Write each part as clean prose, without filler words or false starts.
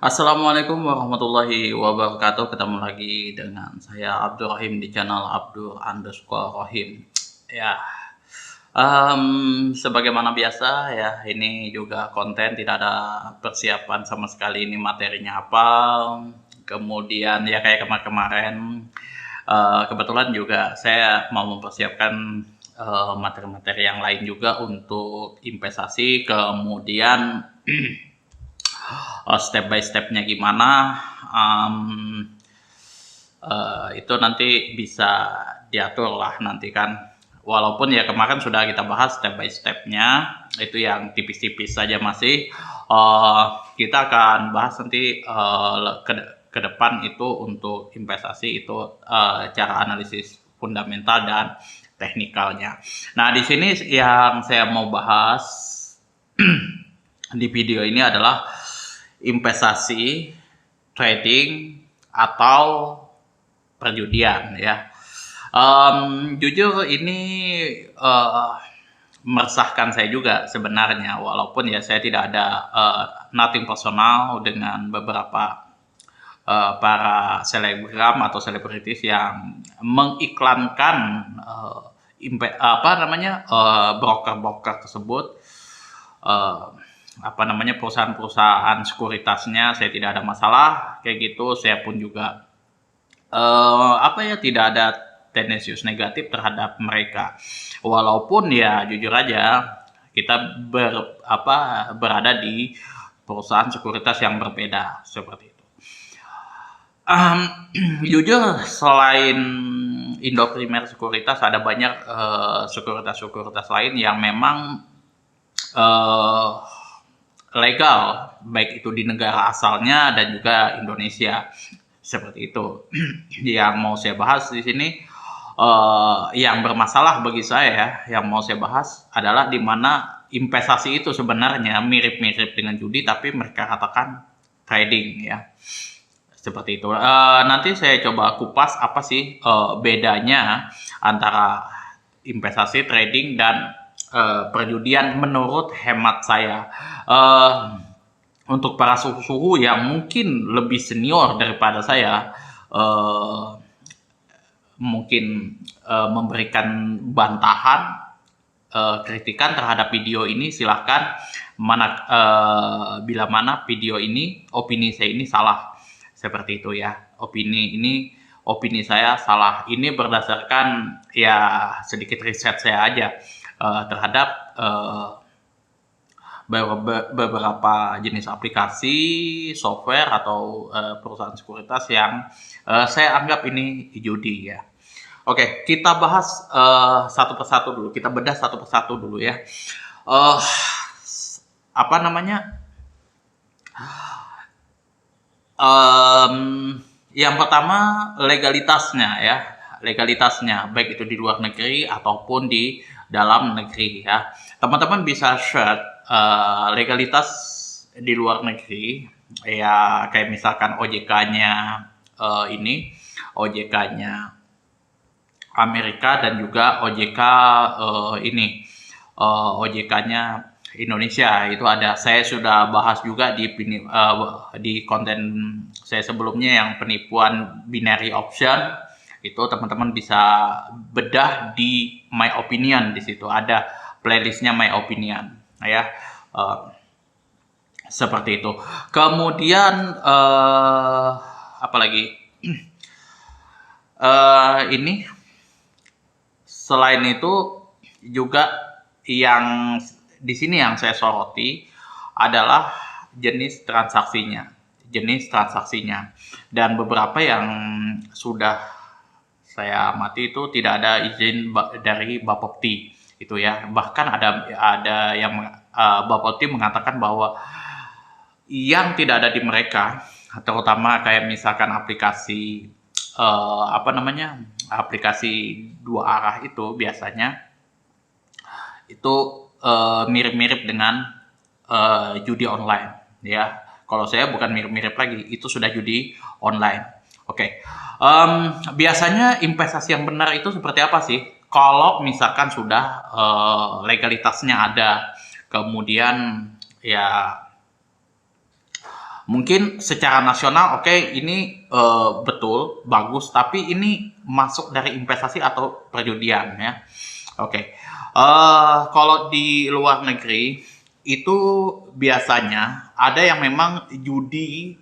Assalamualaikum warahmatullahi wabarakatuh. Ketemu lagi dengan saya Abdul Rahim di channel Abdul_Rahim. Ya, sebagaimana biasa ya, ini juga konten tidak ada persiapan sama sekali. Ini materinya apa? Kemudian ya kayak kemarin-kemarin, kebetulan juga saya mau mempersiapkan materi-materi yang lain juga untuk investasi. Kemudian step by stepnya gimana, itu nanti bisa diatur lah nanti kan. Walaupun ya kemarin sudah kita bahas step by stepnya, itu yang tipis-tipis saja masih. Kita akan bahas nanti ke depan itu untuk investasi itu cara analisis fundamental dan teknikalnya. Nah, di sini yang saya mau bahas di video ini adalah investasi, trading, atau perjudian ya. Jujur ini meresahkan saya juga sebenarnya, walaupun ya saya tidak ada nothing personal dengan beberapa para selebgram atau selebritis yang mengiklankan broker-broker tersebut, perusahaan-perusahaan sekuritasnya. Saya tidak ada masalah kayak gitu. Saya pun juga tidak ada tendensius negatif terhadap mereka, walaupun ya jujur aja kita berada di perusahaan sekuritas yang berbeda seperti itu. Jujur selain Indo Primer Sekuritas ada banyak sekuritas-sekuritas lain yang memang legal, baik itu di negara asalnya dan juga Indonesia seperti itu. Yang mau saya bahas di sini, yang bermasalah bagi saya, yang mau saya bahas adalah di mana investasi itu sebenarnya mirip-mirip dengan judi, tapi mereka katakan trading ya, seperti itu. Nanti saya coba kupas apa sih bedanya antara investasi, trading, dan perjudian menurut hemat saya. Untuk para suhu-suhu yang mungkin lebih senior daripada saya, mungkin memberikan bantahan, kritikan terhadap video ini, silahkan. Bila mana video ini, opini saya ini salah, seperti itu ya. Opini saya salah. Ini berdasarkan ya sedikit riset saya aja terhadap beberapa jenis aplikasi, software, atau perusahaan sekuritas yang saya anggap ini judi ya. Oke, kita bahas satu persatu dulu. Kita bedah satu persatu dulu ya. Yang pertama legalitasnya ya. Legalitasnya baik itu di luar negeri ataupun di dalam negeri ya. Teman-teman bisa search legalitas di luar negeri ya, kayak misalkan OJK-nya OJK-nya Amerika dan juga OJK OJK-nya Indonesia. Itu ada, saya sudah bahas juga di konten saya sebelumnya yang penipuan binary option. Itu teman-teman bisa bedah di My Opinion, di situ ada playlistnya My Opinion ya. Seperti itu. Kemudian apalagi ini selain itu juga yang di sini yang saya soroti adalah jenis transaksinya, dan beberapa yang sudah saya amati itu tidak ada izin dari Bapepti itu ya. Bahkan ada yang Bapepti mengatakan bahwa yang tidak ada di mereka, terutama kayak misalkan aplikasi aplikasi dua arah itu biasanya itu mirip-mirip dengan judi online ya. Kalau saya bukan mirip-mirip lagi, itu sudah judi online. Oke. Biasanya investasi yang benar itu seperti apa sih? Kalau misalkan sudah legalitasnya ada, kemudian ya Mungkin secara nasional oke, ini betul bagus, tapi ini masuk dari investasi atau perjudian ya. Oke. Kalau di luar negeri itu biasanya ada yang memang judi,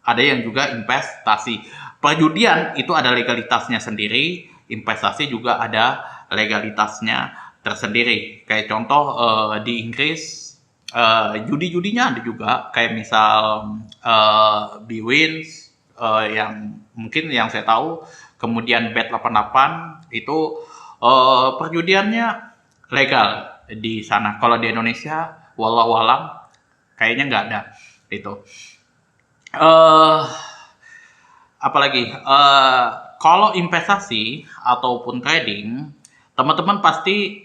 ada yang juga investasi. Perjudian itu ada legalitasnya sendiri, investasi juga ada legalitasnya tersendiri. Kayak contoh di Inggris, judi-judinya ada juga, kayak misal Bwins, yang mungkin yang saya tahu, kemudian Bet88 itu perjudiannya legal di sana. Kalau di Indonesia, wallahualam kayaknya nggak ada itu. Apalagi kalau investasi ataupun trading, teman-teman pasti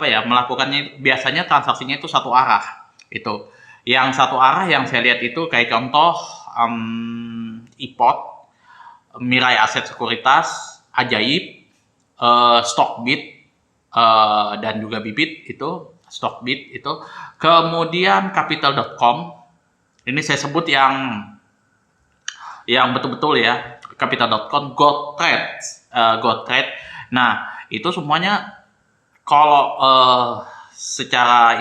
melakukannya, biasanya transaksinya itu satu arah. Itu yang satu arah yang saya lihat itu kayak contoh iPod, Mirai Aset Sekuritas, Ajaib, Stockbit, dan juga Bibit itu, Stockbit itu, kemudian Capital.com. Ini saya sebut yang betul-betul ya, Capital.com, GoTrade. Nah, itu semuanya kalau secara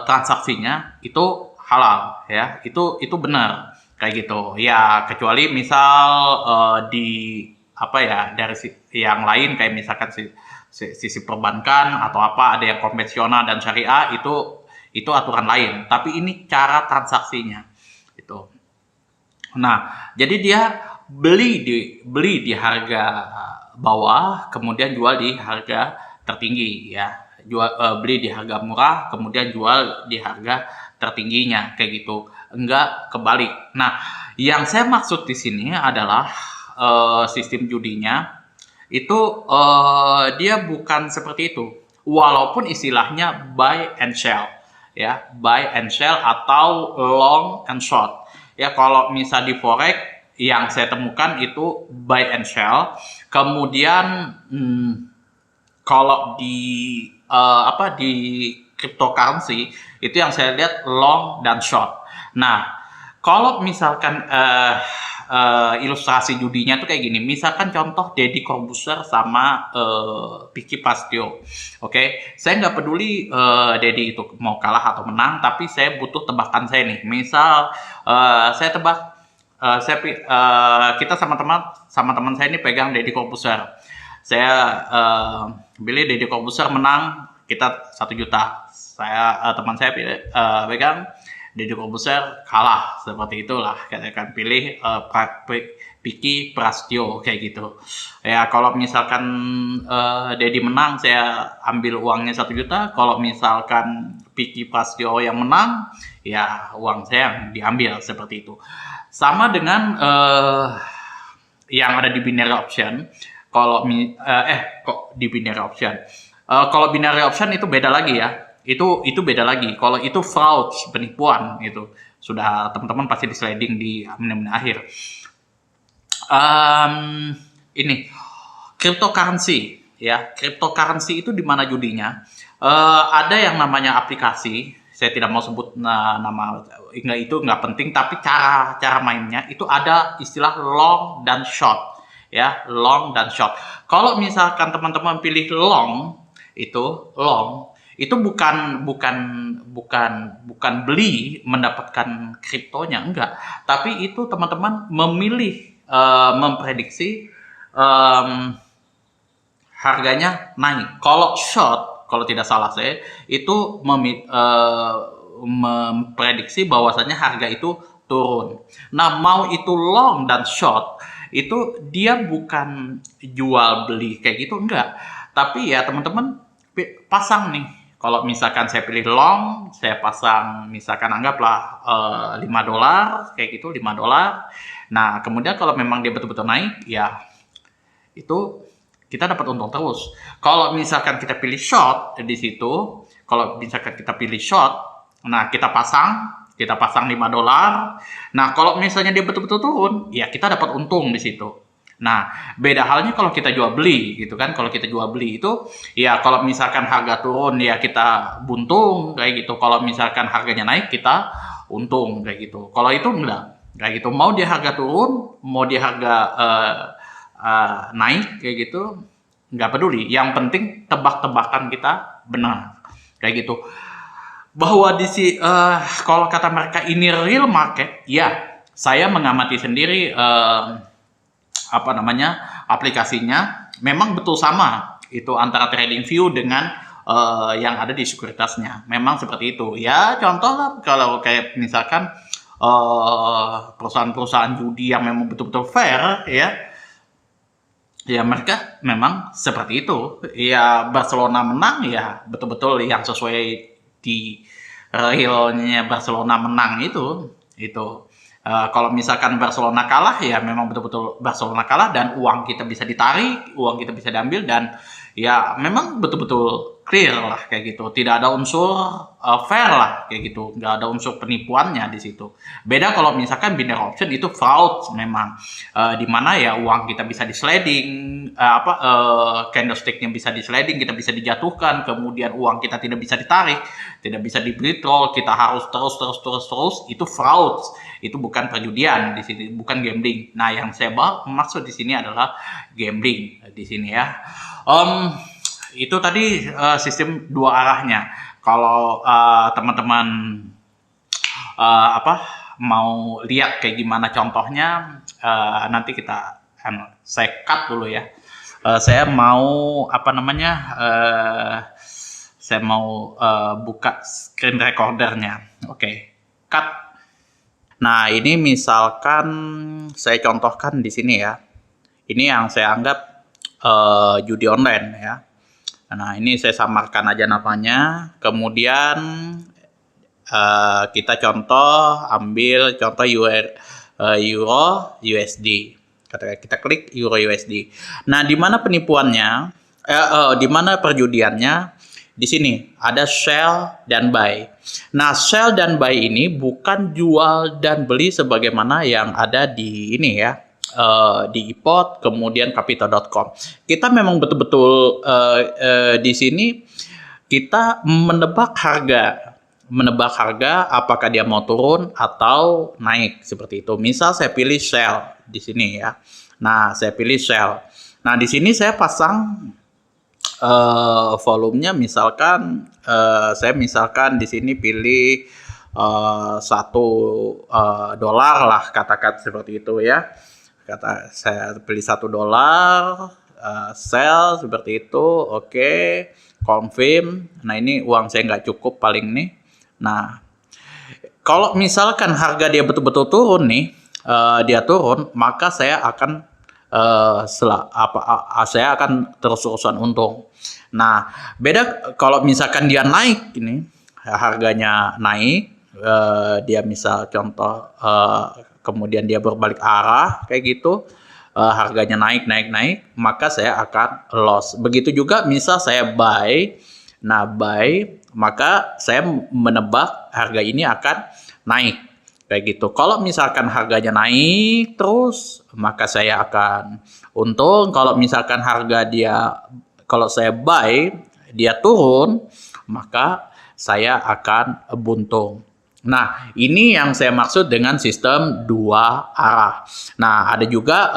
transaksinya itu halal ya, itu benar kayak gitu ya, kecuali misal dari yang lain, kayak misalkan sisi perbankan atau ada yang konvensional dan syariah, itu aturan lain, tapi ini cara transaksinya itu. Nah, jadi dia beli di harga bawah, kemudian jual di harga tertinggi ya. Beli di harga murah, kemudian jual di harga tertingginya kayak gitu. Enggak kebalik. Nah, yang saya maksud di sini adalah sistem judinya itu dia bukan seperti itu. Walaupun istilahnya buy and sell ya, buy and sell atau long and short. Ya, kalau misal di forex yang saya temukan itu buy and sell. Kemudian kalau di cryptocurrency itu yang saya lihat long dan short. Nah, kalau misalkan ilustrasi judinya tuh kayak gini. Misalkan contoh Deddy Corbuzier sama Vicky Pastio. Oke, saya nggak peduli Deddy itu mau kalah atau menang, tapi saya butuh tebakan saya nih. Misal saya tebak, kita sama teman saya ini pegang Deddy Corbuzier. Saya pilih Deddy Corbuzier menang, kita 1 juta. Teman saya pegang Deddy Corbuzier kalah, seperti itulah. Kita akan pilih Vicky Prasetyo kayak gitu. Ya, kalau misalkan Deddy menang, saya ambil uangnya 1 juta. Kalau misalkan Vicky Prasetyo yang menang, ya uang saya yang diambil, seperti itu. Sama dengan yang ada di binary option. Kalau di binary option. Kalau binary option itu beda lagi ya. Itu beda lagi. Kalau itu fraud, penipuan itu sudah teman-teman pasti di sliding di menit-menit akhir. Ini cryptocurrency ya. Cryptocurrency itu di mana judinya? Ada yang namanya aplikasi. Saya tidak mau sebut nama, itu nggak penting. Tapi cara mainnya itu ada istilah long dan short ya, long dan short. Kalau misalkan teman-teman pilih long, itu bukan beli mendapatkan kriptonya, enggak, tapi itu teman-teman memilih memprediksi harganya naik. Kalau short, kalau tidak salah saya, itu memprediksi bahwasannya harga itu turun. Nah, mau itu long dan short, itu dia bukan jual beli kayak gitu, enggak, tapi ya teman-teman pasang nih. Kalau misalkan saya pilih long, saya pasang misalkan anggaplah $5 kayak gitu, $5. Nah, kemudian kalau memang dia betul-betul naik, ya itu kita dapat untung terus. Kalau misalkan kita pilih short di situ, nah kita pasang $5. Nah, kalau misalnya dia betul-betul turun, ya kita dapat untung di situ. Nah, beda halnya kalau kita jual beli gitu kan. Kalau kita jual beli itu ya, kalau misalkan harga turun ya kita buntung kayak gitu. Kalau misalkan harganya naik, kita untung kayak gitu. Kalau itu enggak kayak gitu. Mau dia harga turun, mau dia harga naik kayak gitu, nggak peduli. Yang penting tebak-tebakan kita benar kayak gitu. Bahwa kalau kata mereka ini real market, ya saya mengamati sendiri aplikasinya memang betul sama itu antara TradingView dengan yang ada di sekuritasnya. Memang seperti itu. Ya contoh lah kalau kayak misalkan perusahaan-perusahaan judi yang memang betul-betul fair ya mereka memang seperti itu. Ya Barcelona menang ya betul-betul yang sesuai di realnya Barcelona menang itu. Kalau misalkan Barcelona kalah ya memang betul-betul Barcelona kalah dan uang kita bisa ditarik, uang kita bisa diambil dan ya memang betul-betul clear lah kayak gitu. Tidak ada unsur fair lah kayak gitu, nggak ada unsur penipuannya di situ. Beda kalau misalkan binary option itu fraud memang, di mana ya uang kita bisa di-sliding, candlestick-nya bisa di-sliding, kita bisa dijatuhkan, kemudian uang kita tidak bisa ditarik, tidak bisa di-withdraw, kita harus terus, itu fraud. Itu bukan perjudian di sini, bukan gambling. Nah, yang saya maksud di sini adalah gambling di sini ya. Itu tadi sistem dua arahnya. Kalau teman-teman mau lihat kayak gimana contohnya, nanti saya cut dulu ya. Saya mau saya mau buka screen recordernya. Oke, cut. Nah, ini misalkan saya contohkan di sini ya. Ini yang saya anggap judi online ya. Nah, ini saya samarkan aja namanya. Kemudian kita ambil contoh Euro USD. Kita klik Euro USD. Nah, di mana penipuannya? Di mana perjudiannya? Di sini ada sell dan buy. Nah, sell dan buy ini bukan jual dan beli sebagaimana yang ada di ini ya, di iPod, kemudian Kapital.com. Kita memang betul-betul di sini kita menebak harga apakah dia mau turun atau naik seperti itu. Misal saya pilih sell di sini ya. Nah, saya pilih sell. Nah, di sini saya pasang volumenya misalkan saya di sini pilih $1 lah, katakan seperti itu ya. Saya pilih $1, sell seperti itu. Oke, confirm. Nah, ini uang saya nggak cukup paling nih. Nah, kalau misalkan harga dia betul-betul turun nih, dia turun, maka saya akan saya akan terus-terusan untung. Nah, beda kalau misalkan dia naik ini, harganya naik, dia misal contoh kemudian dia berbalik arah kayak gitu, harganya naik, maka saya akan loss. Begitu juga misal saya buy, maka saya menebak harga ini akan naik. Kayak gitu. Kalau misalkan harganya naik terus, maka saya akan untung. Kalau misalkan kalau saya buy, dia turun, maka saya akan buntung. Nah, ini yang saya maksud dengan sistem dua arah. Nah, ada juga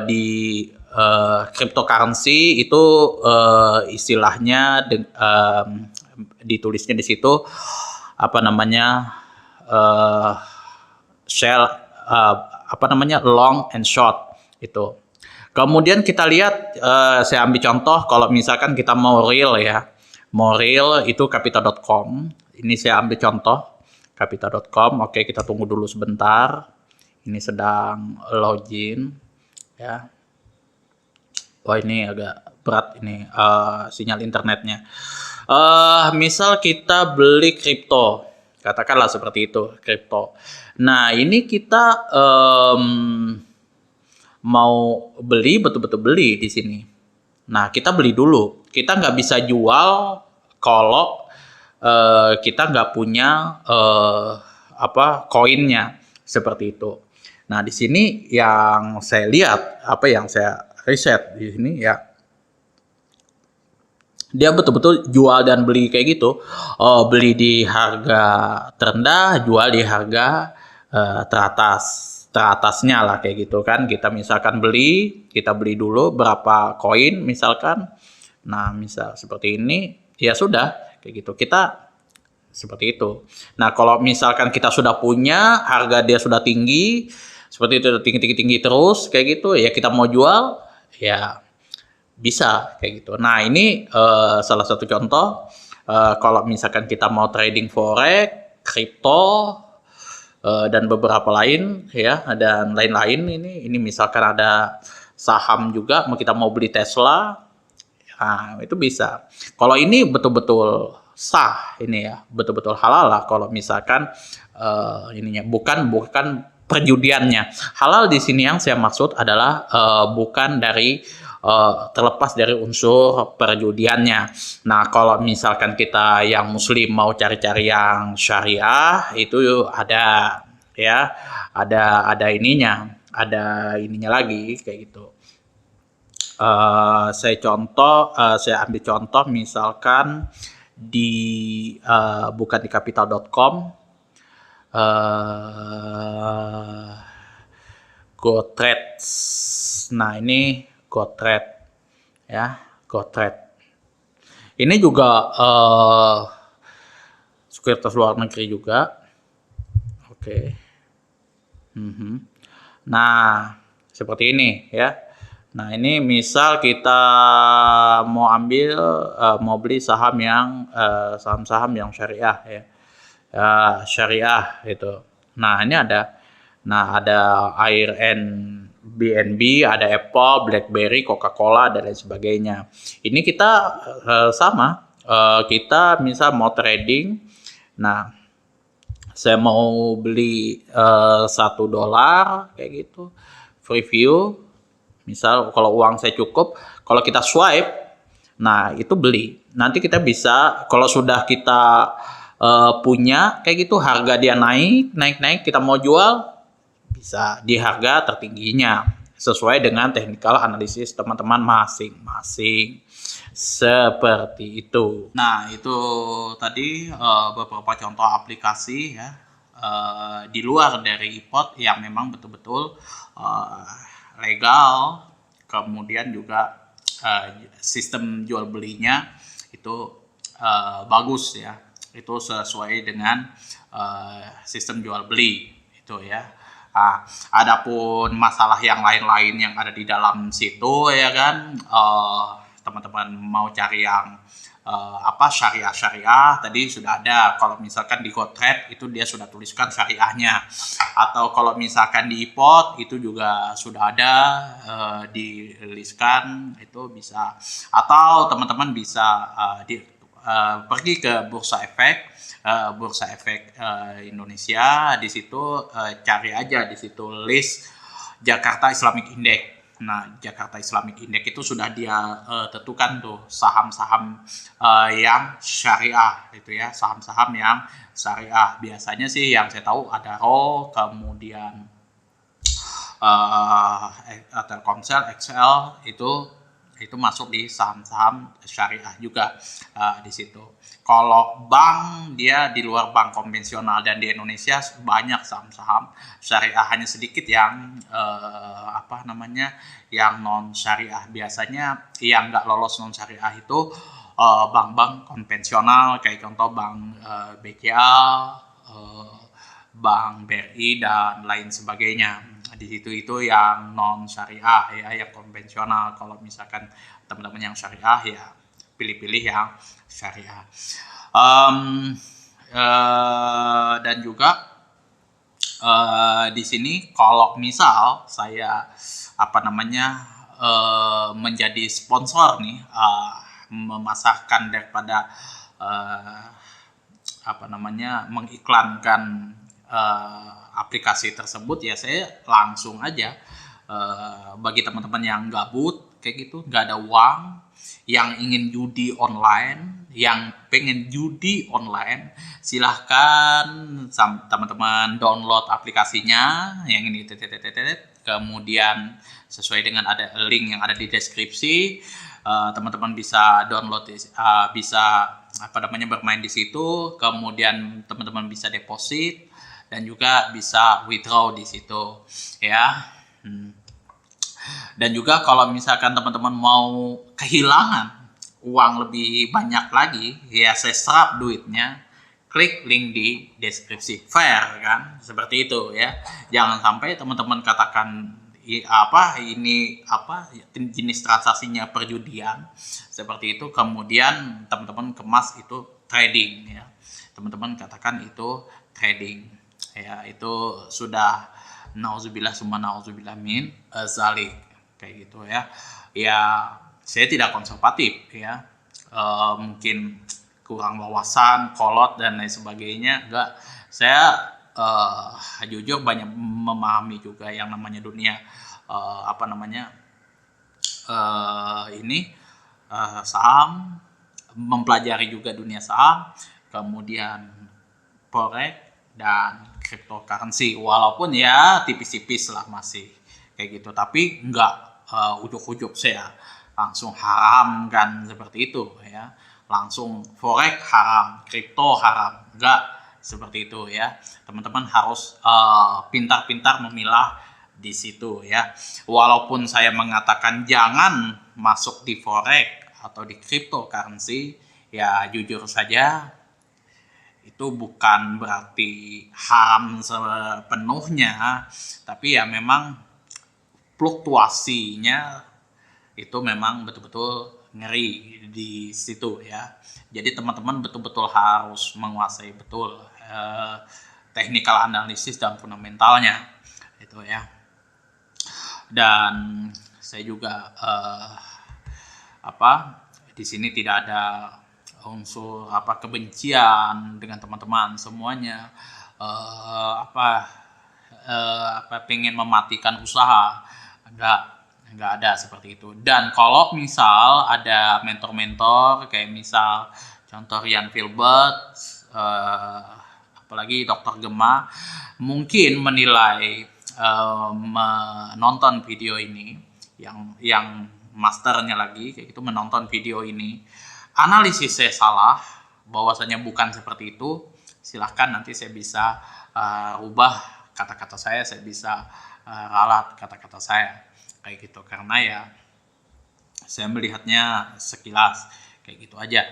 di cryptocurrency itu istilahnya ditulisnya di situ long and short itu. Kemudian kita lihat, saya ambil contoh kalau misalkan kita mau real ya, itu Kapital.com. Ini saya ambil contoh Kapital.com. Oke, kita tunggu dulu sebentar. Ini sedang login ya. Wah, ini agak berat ini sinyal internetnya. Misal kita beli kripto, katakanlah seperti itu, kripto. Nah, ini kita mau beli, betul-betul beli di sini. Nah, kita beli dulu. Kita nggak bisa jual kalau kita nggak punya koinnya seperti itu. Nah, di sini yang saya lihat, yang saya riset di sini ya. dia betul-betul jual dan beli kayak gitu. Beli di harga terendah, jual di harga teratasnya lah kayak gitu kan. Kita misalkan kita beli dulu berapa koin misalkan. Nah, misal seperti ini, ya sudah kayak gitu. Kita seperti itu. Nah, kalau misalkan kita sudah punya, harga dia sudah tinggi, seperti itu tinggi terus kayak gitu, ya kita mau jual, ya bisa kayak gitu. Nah, ini salah satu contoh kalau misalkan kita mau trading forex, kripto, dan beberapa lain ya, dan lain-lain ini misalkan ada saham juga, kita mau beli Tesla, nah, itu bisa. Kalau ini betul-betul sah ini ya, betul-betul halal lah kalau misalkan ininya bukan perjudiannya. Halal di sini yang saya maksud adalah bukan dari terlepas dari unsur perjudiannya. Nah, kalau misalkan kita yang muslim mau cari-cari yang syariah itu ada ya, ada ininya lagi kayak gitu. Saya ambil contoh misalkan di bukan di capital.com, GoTrade. Nah, ini GoTrade ya, GoTrade. Ini juga sekuritas luar negeri juga. Oke. Nah, seperti ini ya. Nah, ini misal kita mau mau beli saham-saham yang syariah ya. Syariah itu. Nah, ini ada Airbnb, ada Apple, BlackBerry, Coca-Cola dan lain sebagainya. Ini kita sama, kita misal mau trading. Nah, saya mau beli $1 kayak gitu, free view. Misal kalau uang saya cukup, kalau kita swipe, nah itu beli. Nanti kita bisa, kalau sudah kita punya kayak gitu, harga dia naik, kita mau jual, bisa di harga tertingginya sesuai dengan technical analisis teman-teman masing-masing. Seperti itu. Nah, itu tadi beberapa contoh aplikasi ya di luar dari iPod yang memang betul-betul legal, kemudian juga sistem jual belinya itu bagus ya, itu sesuai dengan sistem jual beli itu ya. Nah, adapun masalah yang lain-lain yang ada di dalam situ ya kan, teman-teman mau cari yang syariah tadi sudah ada. Kalau misalkan di GoTrade itu dia sudah tuliskan syariahnya, atau kalau misalkan di iPod itu juga sudah ada diriliskan, itu bisa. Atau teman-teman bisa pergi ke Bursa Efek Indonesia, di situ cari aja di situ list Jakarta Islamic Index. Nah, Jakarta Islamic Index itu sudah dia tentukan tuh saham-saham yang syariah itu ya, saham-saham yang syariah. Biasanya sih yang saya tahu ada RO, kemudian Telkomsel, XL itu masuk di saham-saham syariah juga di situ. Kalau bank dia di luar bank konvensional, dan di Indonesia banyak saham-saham syariah, hanya sedikit yang yang non syariah. Biasanya yang nggak lolos non syariah itu bank-bank konvensional, kayak contoh bank BCA, bank BRI dan lain sebagainya. Di situ itu yang non syariah ya, yang konvensional. Kalau misalkan teman-teman yang syariah ya pilih-pilih yang syariah. Dan juga di sini kalau misal saya menjadi sponsor nih, memasarkan daripada mengiklankan aplikasi tersebut, ya saya langsung aja bagi teman-teman yang gabut kayak gitu, nggak ada uang, yang ingin judi online, yang pengen judi online, silahkan teman-teman download aplikasinya yang ini, kemudian sesuai dengan ada link yang ada di deskripsi, teman-teman bisa download bisa apa namanya bermain di situ, kemudian teman-teman bisa deposit dan juga bisa withdraw di situ ya. Dan juga kalau misalkan teman-teman mau kehilangan uang lebih banyak lagi, ya saya serap duitnya, klik link di deskripsi. Fair kan, seperti itu ya. Jangan sampai teman-teman katakan ini jenis transaksinya perjudian seperti itu, kemudian teman-teman kemas itu trading ya. Teman-teman katakan itu trading ya, itu sudah nauzubillah summa nauzubillah min zalik kayak gitu ya. Ya saya tidak konservatif ya, mungkin kurang wawasan, kolot dan lain sebagainya. Enggak, saya jujur banyak memahami juga yang namanya dunia saham, mempelajari juga dunia saham, kemudian forex dan cryptocurrency, walaupun ya tipis-tipis lah masih kayak gitu, tapi enggak ujuk-ujuk saya langsung haram kan seperti itu ya, langsung forex haram, kripto haram, enggak seperti itu ya. Teman-teman harus pintar-pintar memilah di situ ya. Walaupun saya mengatakan jangan masuk di forex atau di cryptocurrency, ya jujur saja itu bukan berarti haram sepenuhnya, tapi ya memang fluktuasinya itu memang betul-betul ngeri di situ ya. Jadi teman-teman betul-betul harus menguasai betul technical analisis dan fundamentalnya itu ya. Dan saya juga di sini tidak ada unsur kebencian dengan teman-teman semuanya, pengen mematikan usaha, enggak ada seperti itu. Dan kalau misal ada mentor-mentor kayak misal contoh Rian Filbert, apalagi Dr. Gema, mungkin menilai menonton video ini, yang masternya lagi kayak gitu menonton video ini, analisis saya salah, bahwasanya bukan seperti itu, silahkan nanti saya bisa ubah kata-kata saya bisa ralat kata-kata saya kayak gitu, karena ya saya melihatnya sekilas kayak gitu aja.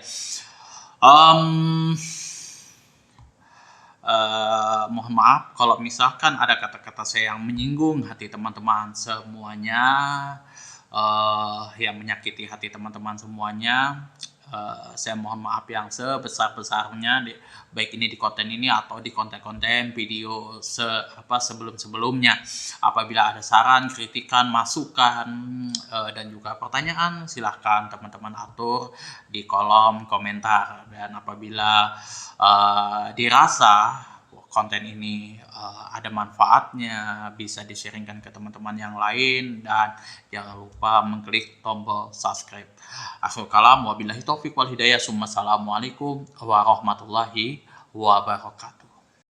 Mohon maaf kalau misalkan ada kata-kata saya yang menyinggung hati teman-teman semuanya, yang menyakiti hati teman-teman semuanya. Saya mohon maaf yang sebesar-besarnya, baik ini di konten ini atau di konten-konten video sebelum-sebelumnya. Apabila ada saran, kritikan, masukan, dan juga pertanyaan, silahkan teman-teman atur di kolom komentar. Dan apabila dirasa konten ini ada manfaatnya, bisa di-sharingkan ke teman-teman yang lain, dan jangan lupa mengklik tombol subscribe. Akhirul kalam, wabillahi taufiq wal hidayah, assalamualaikum warahmatullahi wabarakatuh.